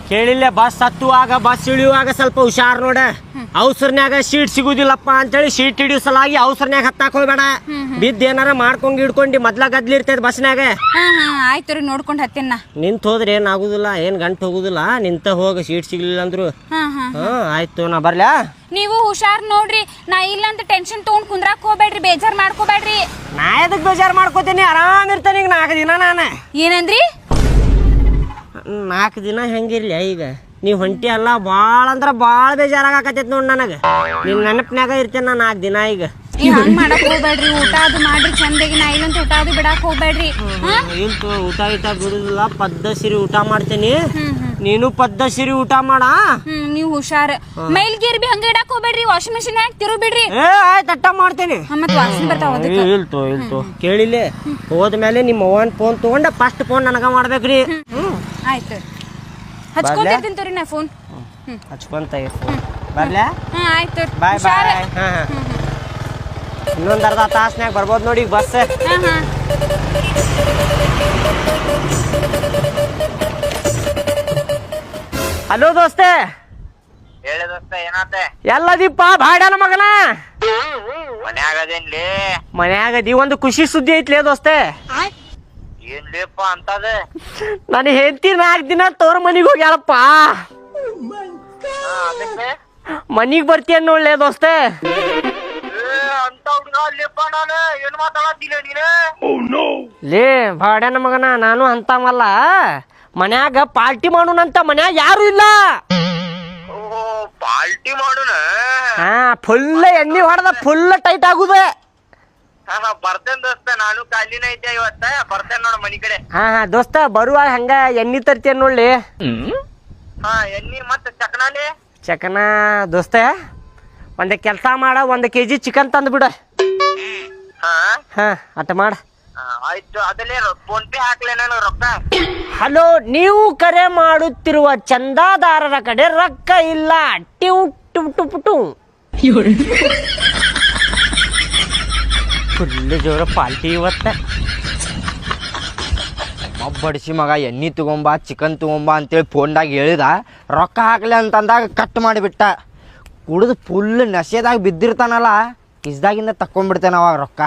ಕೇಳಿಲ್ಲ bus ಹತ್ತುವಾಗ bus ಇಳಿಯುವಾಗ ಸ್ವಲ್ಪ ಹುಷಾರ್ ನೋಡ. ಅವಸರ್ನ್ಯಾಗ ಸೀಟ್ ಸಿಗುದಿಲ್ಲಪ್ಪ ಅಂತೇಳಿ ಸೀಟ್ ಹಿಡಿಯೋ ಸಲಾಗಿ ಅವಸರ್ನ್ಯಾಗ ಹತ್ತಾಕ್ ಹೋಗ್ಬೇಡ. ಬಿದ್ದ ಏನಾರ ಮಾಡ್ಕೊಂಡ್ ಹಿಡ್ಕೊಂಡಿ ಮೊದ್ಲ ಗದ್ಲಿ ಇರ್ತೈತಿ ಬಸ್ನ್ಯಾಗ. ಆಯ್ತು ನೋಡ್ಕೊಂಡ್ ಹತ್ತಿನ. ನಿಂತ ಹೋದ್ರೆ ಏನ್ ಆಗುದಿಲ್ಲ, ಏನ್ ಗಂಟು ಹೋಗುದಿಲ್ಲ. ನಿಂತ ಹೋಗ ಸೀಟ್ ಸಿಗ್ಲಿಲ್ಲ ಅಂದ್ರು. ಆಯ್ತು ನಾ ಬರ್ಲಾ. ನೀವು ಹುಷಾರ್ ನೋಡ್ರಿ. ನಾ ಇಲ್ಲ ಅಂತ ಟೆನ್ಷನ್ ತಗೊಂಡ್ ಕುಂದ್ರಾಕ್ ಹೋಗ್ಬೇಡ್ರಿ, ಬೇಜಾರ್ ಮಾಡ್ಕೋಬೇಡ್ರಿ. ನಾ ಎದಕ್ ಬೇಜಾರ್ ಮಾಡ್ಕೋತೀನಿ, ಆರಾಮ್ ಇರ್ತಾನೆ. ಈಗ 4 ದಿನ ನಾನು ಏನಂದ್ರಿ? 4 ದಿನ ಹೆಂಗಿರ್ಲಿ ಈಗ ನೀವ್ ಹೊಂಟಿ ಅಲ್ಲ. ಬಾಳ ಅಂದ್ರ ಬಾಳ ಬೇಜಾರಾಗತೈತಿ ನೋಡ್ ನನಗ. ನಿನ್ ನೆನಪಿನಾಗ ಇರ್ತೇನೆ ನಾ 4 ದಿನ. ಈಗ ಹಂಗ್ ಮಾಡಕ್ ಹೋಗ್ಬೇಡ್ರಿ, ಊಟ ಅದು ಮಾಡ್ರಿ ಚಂದಾಗಿ. ನಾ ಇಲ್ಲಂತ ಊಟ ಅದು ಬಿಡಾಕ್ ಹೋಗ್ಬೇಡ್ರಿ. ಇಲ್ತು ಊಟ ಬಿಡುದಿಲ್ಲ, ಪದ್ದಸಿರಿ ಊಟ ಮಾಡ್ತೇನಿ. ನೀನು ಪದ್ದಸಿರಿ ಊಟ ಮಾಡ. ನೀವ್ ಹುಷಾರ್. ಮೈಲ್ಗೇರ್ ಬಿ ಹಂಗ ಇಡಾಕ್ ಹೋಗ್ಬೇಡ್ರಿ, ವಾಷಿಂಗ್ ಮಿಷಿನ್ ಹಾಕಿ ತಿರು ಬಿಡ್ರಿ. ಆಯ್ತು ಅಟ್ಟ ಮಾಡ್ತೇನೆ. ಮತ್ ವಾಸನೆ ಬರ್ತಾವ. ಇಲ್ತು ಕೇಳಿಲ್ಲ. ಹೋದ್ಮೇಲೆ ನಿಮ್ಮ ಅವ್ವನ್ ಫೋನ್ ತಗೊಂಡ ಫಸ್ಟ್ ಫೋನ್ ನನಗ ಮಾಡ್ಬೇಕ್ರಿ. ಆಯ್ತು ಹಚ್ಕೊಂತಿರ್ತೀನಿ ತೋರಿ ನಾ ಫೋನ್. ಹಚ್ಕೊಂತ ಬರ್ಲ್ಯಾ. ಆಯ್ತು ಬಾಯ್ ಬಾಯ್. ಇನ್ನೊಂದು ಅರ್ಧ ತಾಸ್ನ್ಯಾಗ ಬರ್ಬೋದು ನೋಡಿ ಬಸ್. ಹಲೋ ದೋಸ್ತೆ. ಹೇಳಿ ದೋಸ್ತ, ಏನಾತೆ? ಎಲ್ಲದೀಪ ಬಾಡ್ಯಾನ ಮಗನ. ಮನ್ಯಾಗದೇನ್ಲಿ? ಮನ್ಯಾಗದಿ. ಒಂದು ಖುಷಿ ಸುದ್ದಿ ಐತ್ಲೇ ದೋಸ್ತೆ. ಏನ್ಲಿಪ್ಪ ಅಂತದ? ನಾನು ಹೆಂಡತಿ 4 ದಿನ ತೋರ್ ಮನಿಗ್ ಹೋಗ್ಯಾಳಪ್ಪ. ಅದಕ್ಕೆ ಮನಿಗ್ ಬರ್ತೀಯ ನೋಡ್ಲೇ ದೋಸ್ತೆ. ಅಂತ ಹುಡುಗ ಅಲ್ಲಿಪ್ಪ. ನಾನು ಏನ್ ಮಾತಾಡತ್ತಿಲ್ಲ ನೀನು? ಲೇ ಬಾಡ್ಯಾನ ಮಗನ, ನಾನು ಅಂತವಲ್ಲ. ಮನ್ಯಾಗ ಪಾರ್ಟಿ ಮಾಡೋಣಂತ ಮನ್ಯಾಗ ಯಾರು ಇಲ್ಲ. ಪಾರ್ಟಿ ಮಾಡೋಣ? ಫುಲ್ ಎಣ್ಣೆ ಹೊಡೆದ ಫುಲ್ ಟೈಟ್ ಆಗುದ. ಬರ್ತೇನೆ ದೋಸ್ತ, ನಾನು ಖಾಲಿನ ಐತೆ ಇವತ್ತ. ಬರ್ತೇನೆ ನೋಡ ಮನಿ ಕಡೆ. ದೋಸ್ತ ಬರುವಾಗ ಹಂಗ ಎಣ್ಣೆ ತರ್ತೀಯ ನೋಡ್ಲಿ. ಎಣ್ಣಿ ಮತ್ತ ಚಕನಾಲಿ? ಚಕನ ದೋಸ್ತ ಒಂದ್ ಕೆಲ್ಸ ಮಾಡ, 1 kg ಚಿಕನ್ ತಂದು ಬಿಡ. ಅಟ್ಟ ಮಾಡ. ಆಯ್ತು. ಅದಲ್ಲೇ ಫೋನ್ ಪೇ ಹಾಕ್ಲೆ ನಾನು ರೊಕ್ಕ. ಹಲೋ, ನೀವು ಕರೆ ಮಾಡುತ್ತಿರುವ ಚಂದಾದಾರರ ಕಡೆ ರೊಕ್ಕ ಇಲ್ಲ. ಟಿವ್ ಟು ಟು ಟು. ಫುಲ್ ಜೋರ ಪಾಲ್ಟಿ ಇವತ್ತ. ಬಡಿಸಿ ಮಗ ಎಣ್ಣೆ ತಗೊಂಬ, ಚಿಕನ್ ತಗೊಂಬ ಅಂತೇಳಿ ಫೋನ್ದಾಗ ಹೇಳಿದ. ರೊಕ್ಕ ಹಾಕ್ಲಿ ಅಂತಂದಾಗ ಕಟ್ ಮಾಡಿಬಿಟ್ಟ. ಕುಡಿದು ಫುಲ್ ನಶೆದಾಗ ಬಿದ್ದಿರ್ತಾನಲ್ಲ, ಕಿಸ್ದಾಗಿಂದ ತಕ್ಕೊಂಡ್ಬಿಡ್ತೇನೆ ಅವಾಗ ರೊಕ್ಕ.